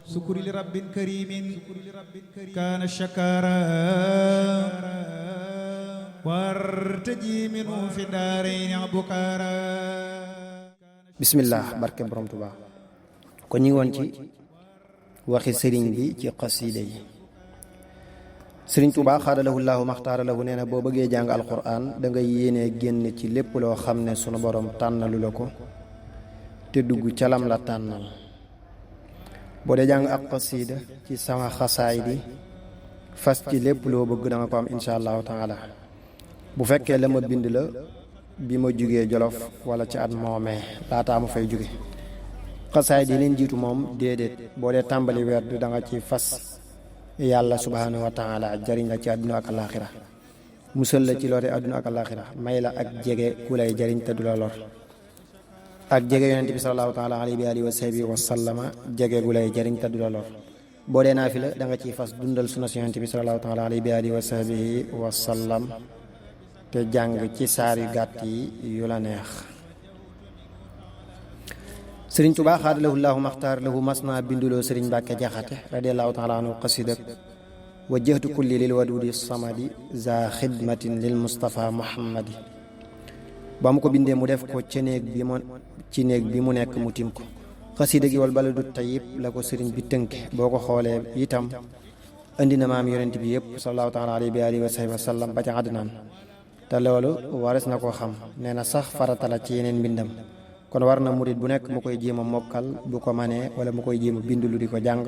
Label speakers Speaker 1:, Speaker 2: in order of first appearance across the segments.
Speaker 1: sukuri li rabbin karimin kaana shakara wartaji minu fi daarayni abukara.
Speaker 2: bismillah barke borom Tuubaa. kon ñi ngi woon ci waxi sëriñ bi ci xasiida yi. sëriñ Tuubaa xaadalahu llaahu maxtaara lahu nee na boo bëggee jàng alquran da nga yéenee génn ci lépp loo xam ne sunu borom tànnalu la ko te dugg calam la tànnal. boo dee jàng ak xasiida ci sama xasaay di fas ci lépp loo bëgg da nga ko am insha allahu taala. bu fekkee la ma bind la bi ma jugee Jolof wala ci at moomee laataa ma fay jóge. xasaay di leen jiitu moom déedéet. boo dee tàmbali weer da nga ci fas yàlla subhanahu wa taala jariñ la ci àdduna ak alaaxira, musal la ci lore àdduna ak alaaxira, may la ak jege ku lay jariñ te du la lor, ak jege yonent bi sallallahu taala alayhi wa sahbihi wa sallama jege gu lay jariñ te du la lor. boo dee naafila da nga ciy fas dundal sunna si yonent bi sallallahu taala alayhi wa sahbihi wa sallam te jàng ci saar yu gàtt yi yu la neex. sëriñ Tuubaa xaadalahu llaahu maxtaar lahu mas naa binduloo sëriñ Mbàkke Jaxate radiallahu taala anhu qasida wajjahtu kulli lil wadudi samadi za xidmatin lil Mustafa Muhammadi. ba mu ko bindee mu def ko ci néeg bi mu nekk mu tim ko. xasida gi wal baladu tayyib la ko sëriñ bi tënke. boo ko xoolee itam indi na maam yonent bi yëpp sallallahu taala alayhi wa sahbihi wa sallam ba ca àddinaan te loolu wares na koo xam. nee na sax farata la ci yeneen mbindam, kon war na murit bu nekk mu koy jéem a mokkal bu ko manee, wala mu koy jéem a bindulu di ko jàng,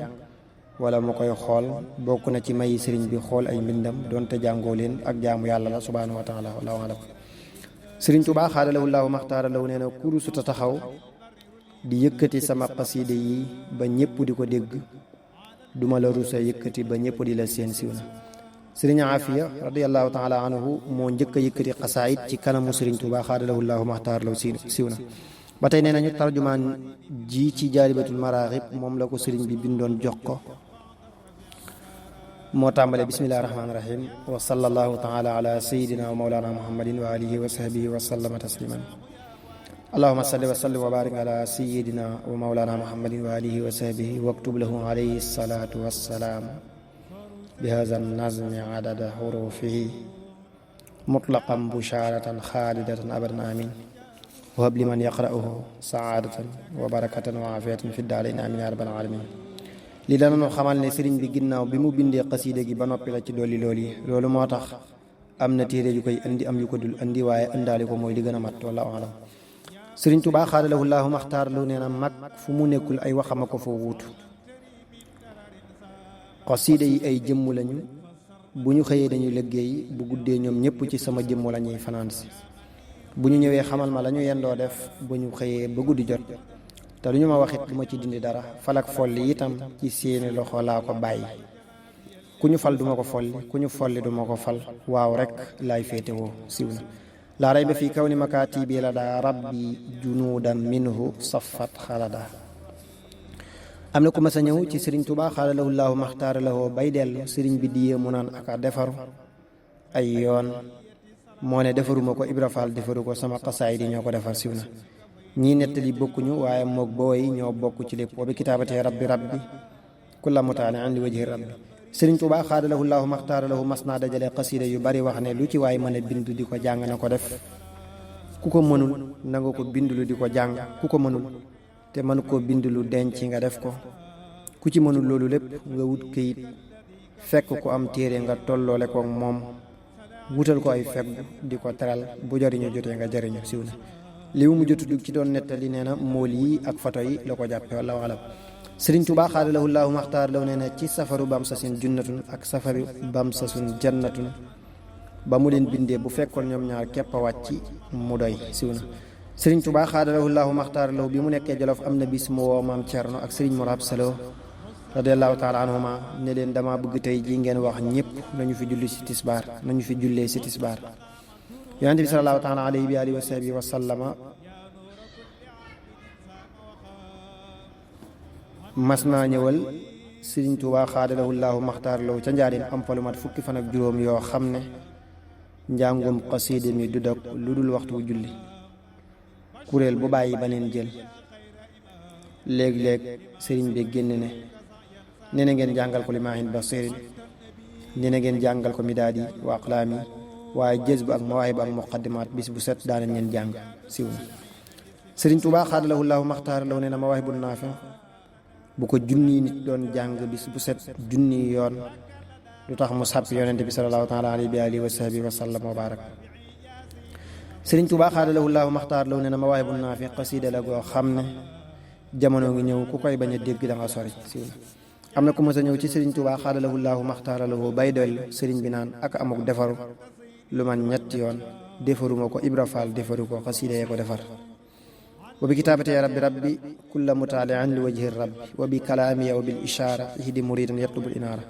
Speaker 2: wala mu koy xool. bokk na ci mayi sëriñ bi xool ay mbindam doonte jàngoo leen ak jaamu yàlla la subhanahu wa taala wallahu alam. sëriñ Tuubaa xaadalahu llaahu maxtaara lahu nee na kurusuta taxaw di yëkkati sama xasiide yi ba ñëpp di ko dégg, duma la rusa yëkkati ba ñëpp di la seen siw na. sëriñ Afiya radiallahu taala anhu moo njëkk a yëkkati xasaayit ci kanamu sëriñ Tuubaa xaadalahu llaahu maxtaara lahu siw na. ba tey nee nañu tarjumaan ji ci jaalibatul maraaxib moom la ko sëriñ bi bindoon jox ko. moo tàmbale bismillahi rahmaani rahim wa sallallahu taala ala sayidina wa mawlana muhammadin wa alihi wa sahbihi wa sallama tasliman. allahuma salli wa sallim wa barik ala sayidina wa mawlana muhammadin wa alihi wa sahbihi waktub lahu alayhi salatu wassalaam bi hadha nazmi adada hurufihi mutlaqan busharatan xaalidatan abadan amin wa hab liman yaqra'uhu saadatan wa barakatan wa afiyatan fi daarayn amin ya rabbal alamin. li danañu xamal ne sëriñ bi ginnaaw bi mu bindee xasiida gi ba noppi la ci dolli loolu yi. loolu moo tax am na téere yu koy indi am yu ko dul indi, waaye indaali ko mooy li gën a mat wallahu alam. sëriñ Tuubaa xaadalahu llaahu maxtaar lu nee na mag fu mu nekkul ay waxama ko foo wuutu. xasiida yi ay jëmm lañu, bu ñu xëyee dañuy liggéey, bu guddee ñoom ñëpp ci sama jëmm la ñuy fanaan si. bu ñu ñëwee xamal ma la ñu yendoo def bu ñu xëyee ba guddi jot, te lu ñu ma waxit du ma ci dindi dara. falak folli itam ci seeni loxo laa ko bàyyi. ku ñu fal duma ko folli, ku ñu folli duma ko fal, waaw rek laay féetewoo siw na. laa rayba fii kaw ni makaatibi la daa rabbi junuudan minhu safat xalada. am na ku mas a ñëw ci sëriñ Tuubaa xaadalahu llaahu maxtaara lahu bay dellu, sëriñ bi diyee mu naan aka defaru ay yoon. moo ne defaruma ko, Ibra Faal defaru ko, sama xasaay di ñoo ko defar siw na. ñii nettali bokkuñu waaye moog booy ñoo bokk ci lépp. wa bi kitaabatee rabbi kulla mutaane an li wajhi rabbi. sëriñ Tuubaa xaadalahu llaahu maxtaara lahu mas naa dajale xasiida yu bari wax ne lu ci waay mën a bind di ko jàng na ko def. ku ko mënul na nga ko bind lu di ko jàng, ku ko mënul te mën koo bind lu denc nga def ko. ku ci mënul loolu lépp nga wut këyit fekk ku am téere nga tolloole ko moom, wutal ko ay feggu di ko teral, bu jariñu jotee nga jariñu siw na. li mu jotu dug ci doon nettali nee na mool yi ak foto yi la ko jàppe wallahu alam. sëriñ Tuubaa xaadalahu llaahu maxtaar law nee na ci safaru bam sasin junnatun ak safaru bam sasun jannatun ba mu leen bindee bu fekkoon ñoom ñaar képp a wàcc mu doy siw na. sëriñ Tuubaa xaadalahu llaahu maxtaar law bi mu nekkee Jolof am na bis mu woo maam Cerno ak sëriñ Mor Absa Lo radiallahu taala anhuma ne leen dama bëgg tey ji ngeen wax ñëpp nañu fi julli si tisbaar, nañu fi jullee si tisbaar. yonent bi sallallahu taala alayhi wa sahbihi wa sallama mas naa ñëwal sëriñ Tuubaa xaadalahu llaahu maxtaar law ca njaarim am fa lu mat fukki fan ak juróom yoo xam ne njàngum xasiida mi du dog lu dul waxtu julli. kuréel bu bàyyi baneen jël. léeg-léeg sëriñ bi génn ne nee na ngeen jàngal ko limaahin basirin nee na ngeen jàngal ko midaadi wa aqlaami waaye jës bu ak mawaahib ak muqaddimaat bis bu set daanañ ngeen jàng siw na sëriñ Tuubaa xaadalahu llaahu maxtaara law nee na mawaahibun naafi bu ko junni nit doon jàng bis bu set junni yoon lu tax mu sàpp yonente bi salallaahu taala alayhi wa alihi wa sahbihi wa sallam wa barak sëriñ Tuubaa xaadalahu llaahu maxtaara law nee na mawaahibun naafi xasiida la goo xam ne jamono ngi ñëw ku koy bañ a dégg da nga sori siw na am na ku mës a ñëw ci sëriñ Tuubaa xaadalahu llaahu maxtaara lahu bay doylu sëriñ bi naan ak amuk defaru lu man ñetti yoon defaruma ko Ibra Faal defaru ko xasiida yee ko defar wa bi kitaabati ya rabbi kulla mutaalian li wajhi rabbi wa bi kalaamiya wa bil ishaara ihdi muridan yatlubul inaara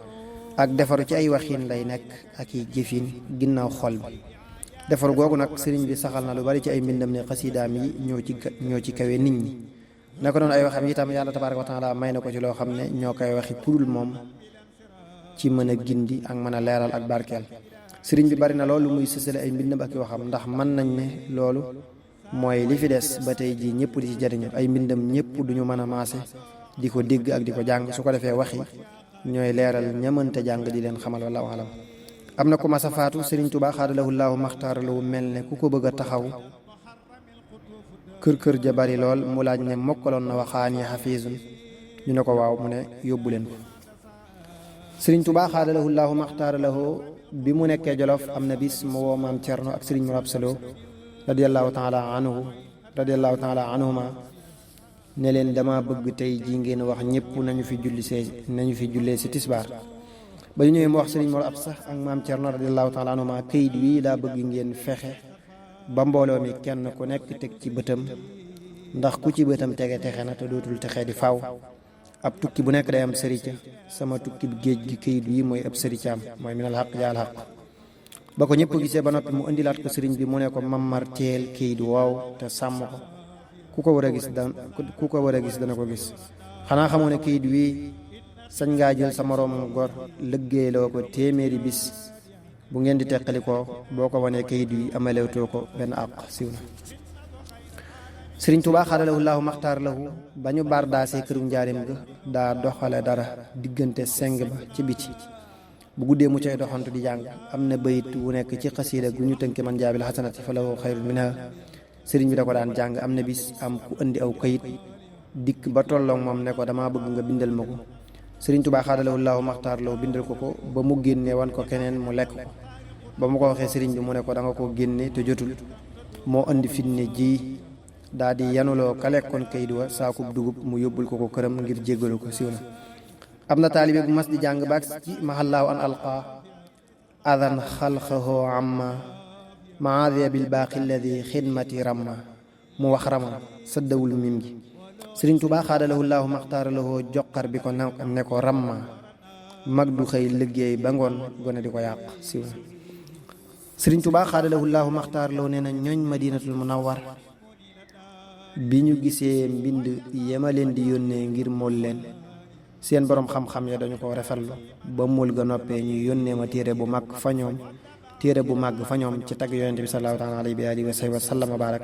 Speaker 2: ak defaru ci ay waxiin lay nekk ak i jëfin ginnaaw xol bi defaru googu nag sëriñ bi saxal na lu bari ci ay mbindam ne xasiidaam yi ñoo ci kawe nit ñi naka noonu ay waxam itam yàlla tabaaraka wa taala may na ko ci loo xam ne ñoo koy waxi purul moom ci mën a gindi ak mën a leeral ak barkeel sëriñ bi bari na loolu muy sësale ay mbindam ak i waxam ndax mën nañ ne loolu mooy li fi des ba tey jii ñëpp di ci jariñu ay mbindam ñëpp duñu mën a maase di ko dégg ak di ko jàng su ko defee waxi ñooy leeral ñamante jàng di leen xamal wallaahu alam am na ko masa faatu sëriñ Tuubaa xaadalahu llaahu maxtaaralahu mel ne ku ko bëgg a taxaw kër ja bari lool mu laaj ne mokkaloon na waxaani xafiisun ñu ne ko waaw mu ne yóbbu leen ko sëriñ Tuubaa xaadalahu llaahu maxtaaralahu bi mu nekkee Jolof am na bis mu woo maam Cerno ak sëriñ Mor Absa Lo radiyallahu taala anhuma ne leen dama bëgg tey ji ngeen wax ñëpp nañu fi jullee si tisbaar ba ñu ñëwee mu wax sëriñ Mor Absa ak maam Cerno radiyallahu taala anhuma këyit wi daa bëgg ngeen fexe ba mbooloo mi kenn ku nekk teg ci bëtam ndax ku ci bëtam tege texe na te dootul texe di faaw ab tukki bu nekk day am sërica sama tukki géej gi këyit wi mooy ab sëricaam mooy minal xaq jaal xaq ba ko ñëpp gisee ba noppi mu indilaat ko sëriñ bi mu ne ko mamar teel këyit waaw te sàmm ko ku ko war a gis dana ko gis xanaa xamoo ne këyit wi sañ ngaa jël sa moroom gor lëggéeyloo ko téeméeri bis bu ngeen di teqali ko boo ko wanee këyit wi amalewtoo ko benn àq siw na sëriñ Tuubaa xaadalahu llaahu maxtaar lahu ba ñu baar daasee këru njaarim ga daa doxale dara diggante seng ba ci biti bu guddee mu cay doxantu di jàng am na bayit wu nekk ci xasiida gu ñu tënke man jaabil xasanati fa lahu xayrun minha sëriñ bi da ko daan jàng am na bis am ku indi aw kayit dikk ba tolloog moom ne ko damaa bëgg nga bindal ma ko sëriñ Tuubaa xaadalahu llaahu maxtaar lahu bindal ko ba mu génne wan ko keneen mu lekk ko ba mu ko waxee sëriñ bi mu ne ko da nga ko génne te jotul moo indi fitne ji daa di yanuloo ka lekkoon kayit wa saakub dugub mu yóbbul ko këram ngir jéggalu ko siw na am na taalibe bu mas di jàng baag ci mahallaahu an alqa adan xalqahu amma maadiya bil baaqi alladi xidmati ramma mu wax rama saddawul mim gi sëriñ Tuubaa xaadalahu llaahu maxtaaralahu joxar bi ko ne ko ramma mag du xëy liggéey ba ngoon gone di ko yàq siw na sëriñ Tuubaa xaadalahu llaahu maxtaaralahu nee na ñooñ madinatul munawwar bi ñu gisee mbind yema leen di yónnee ngir mool leen seen boroom xam-xam ya dañu ko rafetlu ba mool ga noppee ñu yónnee ma téere bu màgg fa ñoom ci tagg yonente bi sallallahu taala alayhi wa sallam barak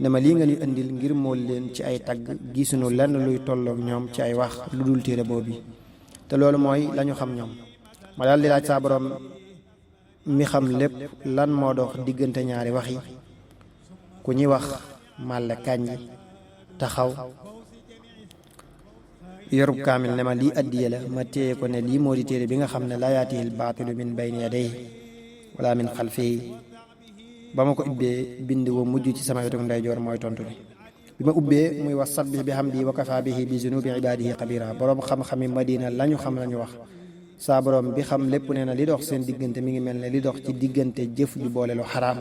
Speaker 2: ne ma lii nga ñu indil ngir mool leen ci ay tagg gisuñu lenn luy tolloog ñoom ci ay wax lu dul téere boobu te loolu mooy lañu xam ñoom ma daal di laaj saa boroom mi xam lépp lan moo dox diggante ñaari wax yi ku ñuy wax màlle kàññi taxaw yorub kaamil ne ma lii addiye la ma téye ko ne lii moo di téere bi nga xam ne laa yaatihil baatilu min bayni yadayhi wala min xalfihi ba ma ko ubbee bind wa mujj ci sama wetu ndeyjoor mooy tontu bi ma ubbee muy wax sabbih bi hamdi wa kafa bihi bi zunubi ibadihi xabira boroom xam-xami madina lañu xam lañu wax saa boroom bi xam lépp nee na li dox seen diggante mi ngi mel ne li dox ci diggante jëf ju boole lu xaraam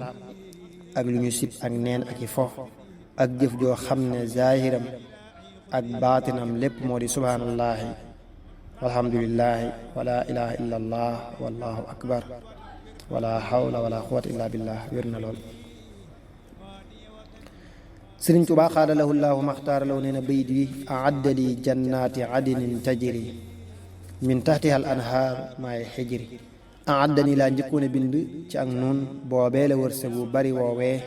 Speaker 2: ak lu ñu sib ak neen ak i fo ak jëf joo xam ne zaahiram ak baatinam lépp moo di subhaanallaahi walhamdulillaahi wala ilaha illa allah wallahu akbar wala hawla wala quwwata illa billah wér na lool sëriñ Tuubaa xaadalahu llaahu maxtaaralahu nee na bayit wi aadda li jannaati adnin tajri min tahtiha al anhaar maay xijri aadda ni laa njëkkoon a bind ci ak nuun boobee la wërsëg bu bari woowee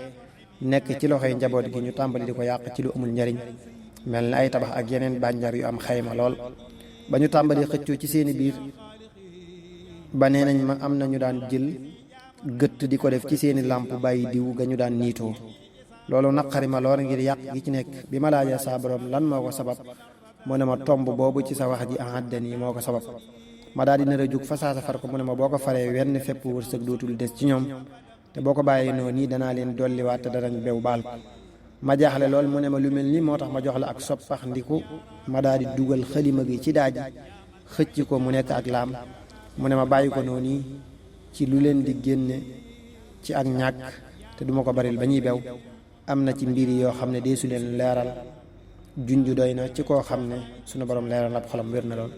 Speaker 2: nekk ci loxoy njaboot gi ñu tàmbali di ko yàq ci lu amul njariñ mel na ay tabax ak yeneen bànjar yu am xayma lool ba ñu tàmbali xëccoo ci seeni biir ba nee nañ ma am na ñu daan jël gëtt di ko def ci seeni làmp bàyyi diw ga ñu daan niitoo. loolu naqari ma lool ngir yàq gi ci nekk. bi ma laajee saa borom lan moo ko sabab mu ne ma tomb boobu ci sa wax ji ahaddan yi moo ko sabab. ma daal di nar a jóg fa saasa far ko mu ne ma boo ko faree wenn fepp wërsëg dootul des ci ñoom te boo ko bàyyee noonu nii danaa leen dolliwaat te danañ bew baal ko. ma jaaxle lool mu ne ma lu mel ni moo tax ma jox la ak soppax ndiku. ma daal di dugal xalima gi ci daaji xëcc ko mu nekk ak laam. mu ne ma bàyyi ko noonu ci lu leen di génne ci ak ñàkk te duma ko baril ba ñuy bew. am na ci mbir yoo xam ne deesu leen leeral junju doy na ci koo xam ne sunu borom leeral ab xolam wér na lool.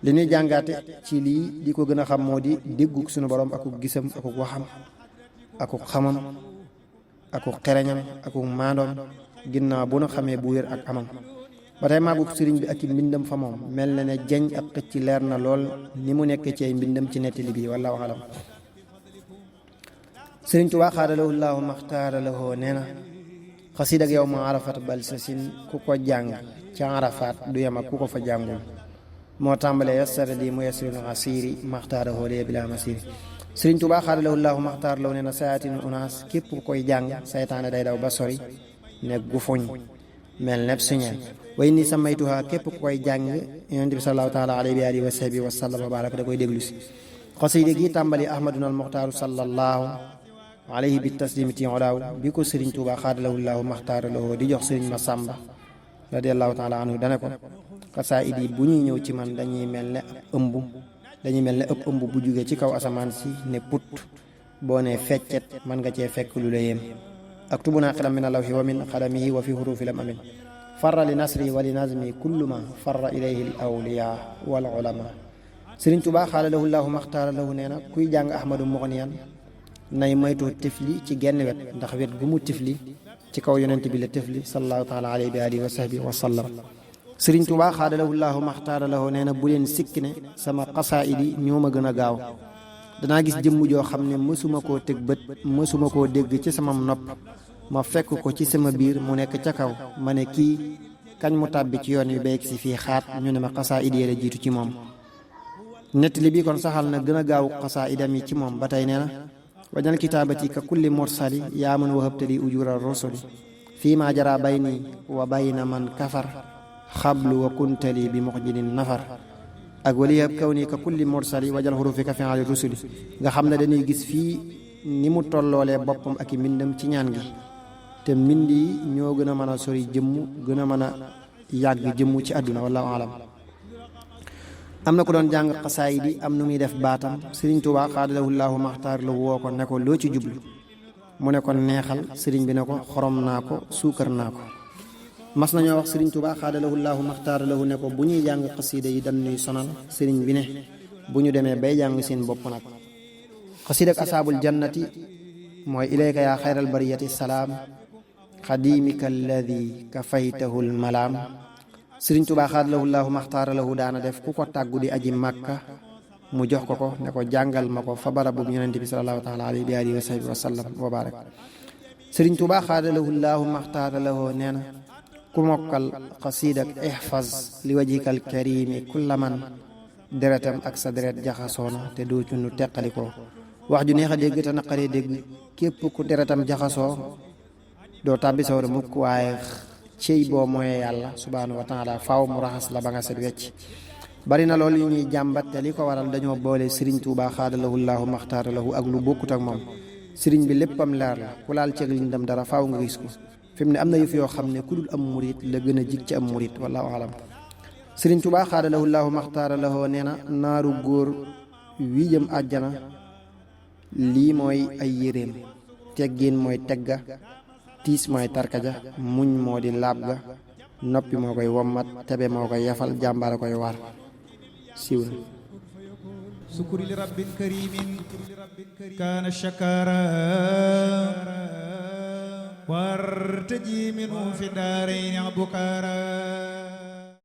Speaker 2: li ñuy jàngaate ci lii di ko gën a xam moo di déggug sunu borom akuk gisam akuk waxam akuk xamam akuk xereñam akuk maandoom ginnaaw bu nu xamee bu wér ak amam. ba tey maagug sëriñ bi ak i mbindam fa moom mel na ne jeñ ak xëcc leer na lool ni mu nekk ci ay mbindam ci nettali bi wallaahu alam. sëriñ Tuubaa xaadalawul laahu maxtaaralawoo nee na xasiid ak yow ma arafat bal sa sin ku ko jàng ca arafaat du yem ak ku ko fa jàngul. moo tàmbalee yassara di mu yassirul asiiri maxtaarahoo lee bilaa masiiri. sëriñ Tuubaa xaadalawul laahu maxtaaralawoo nee na sayaatin unaas képp ku koy jàng saytaane day daw ba sori ne gufuñ mel nepp suñeel. way ni sa maytuha képp ku koy jàng yonent bi sallallahu taala alayhi wa sahbihi wa sallam wa baraka da koy déglu si. xasiida gi tàmbali ahmaduna al muxtaaru sallallahu alayhi bi taslimi ti olaaw bi ko sëriñ Tuubaa xaadalawullaahu maxtaaralawoo di jox sëriñ Masamba radiallahu taala anhu dane ko xasaayid yi bu ñuy ñëw ci man dañuy mel ne ëpp ëmb bu jóge ci kaw asamaan si ne put boo ne feccet mën nga cee fekk lu la yéem. aktubuna xilam min alawhi wa min xalamihi wa fi hurufi lam amin farra li nasri wa li nazmi kullu ma farra ilayhi al awliya wal ulama. sëriñ Tuubaa xaadalawullaahu maxtaaralahu nee na kuy jàng ahmadu muxniyan nay moytoo tifli ci genn wet ndax wet gu mu tifli ci kaw yonent bi la tifli sallallahu taala alayhi wa alihi wa sahbihi wa sallam. sëriñ Tuubaa xaadalawullaahu maxtaaralahu nee na bu leen sikki ne sama xasaayid yi ñoo ma gën a gaaw. danaa gis jëmm joo xam ne mësuma koo teg bët mësuma koo dégg ci sama nopp ma fekk ko ci sama biir mu nekk ca kaw ma ne kii kañ mu tàbbi ci yoon wi beeg si fii xaat ñu ne ma xasaayid yi la jiitu ci moom. nettali bi kon saxal na gën a gaaw xasaayidam yi ci moom. ba tey nee na wajal kitaabati ka kulli mursali yaa man wahabtali ujura rusuli fii ma jara bayni wa bayna man kafar xablu wa kuntali bi muxjilin nafar. ak waliyab kaw nii ka kulli mursali wajal xurufi ka fi'ali rusuli nga xam ne dañuy gis fii ni mu tolloolee boppam ak i mbindam ci ñaan gi te mbind yi ñoo gën a mën a sori jëmm gën a mën a yàgg jëmm ci àdduna wallaahu alam. am na ko doon jàng xasaayid yi am nu muy def baatam sëriñ Tuubaa xaadalawullaahu maxtaar la woo ko ne ko loo ci jublu mu ne ko neexal sëriñ bi ne ko xorom naa ko suukar naa ko. mas nañoo wax sëriñ Tuubaa xaadalawullaahu maxtaar lahu ne ko bu ñuy jàng xasiida yi dañuy sonal sëriñ bi ne bu ñu demee bay jàng seen bopp nag. xasiida ak asaabul jannati mooy ilayka yaa xayral bariyati salaam xadimika alladi kafaytahul malaam. sëriñ Tuubaa xaadalawullaahu maxtaara lahu daana def ku ko tàggu di aji màkka mu jox ko ne ko jàngal ma ko fa barabu yonent bi salallaahu taala alayhi wa sahbihi wa sallam wa barak. sëriñ Tuubaa xaadalawullaahu maxtaara lahu nee na ku mokkal xasiidak ihfaz li wajhikal karimi kulla man deretam ak sa deret jaxasoona te doo ci nu teqalikoo. wax ju neex a dégg te naqaree dégg képp ku deretam jaxasoo doo tàbbi sawara mukk waaye cey boo mooyee yàlla subhaanahu wa taala faaw mu raxas la ba nga set wecc. bari na loolu yu ñuy jàmbat te li ko waral dañoo boole sëriñ Tuubaa xaadalawullaahu maxtaaralahu ak lu bokkut ak moom. sëriñ bi léppam leer la ku laal ceeg liñ dem dara faaw nga gis ko. fi mu ne am na yëf yoo xam ne ku dul am murit la gën a jig ci am murit wallaahu alam. sëriñ Tuubaa xaadalawullaahu maxtaaralahu nee na naaru góor wi jëm àjjana lii mooy ay yéreem teggiin mooy tegga tiis mooy tarkaja muñ moo di laab ga noppi moo koy wommat tebe moo koy yafal jàmbaara koy war siiw na.
Speaker 1: sukuri li rabbin karimin kaana shakara wartaji minhu fi daarayni abukara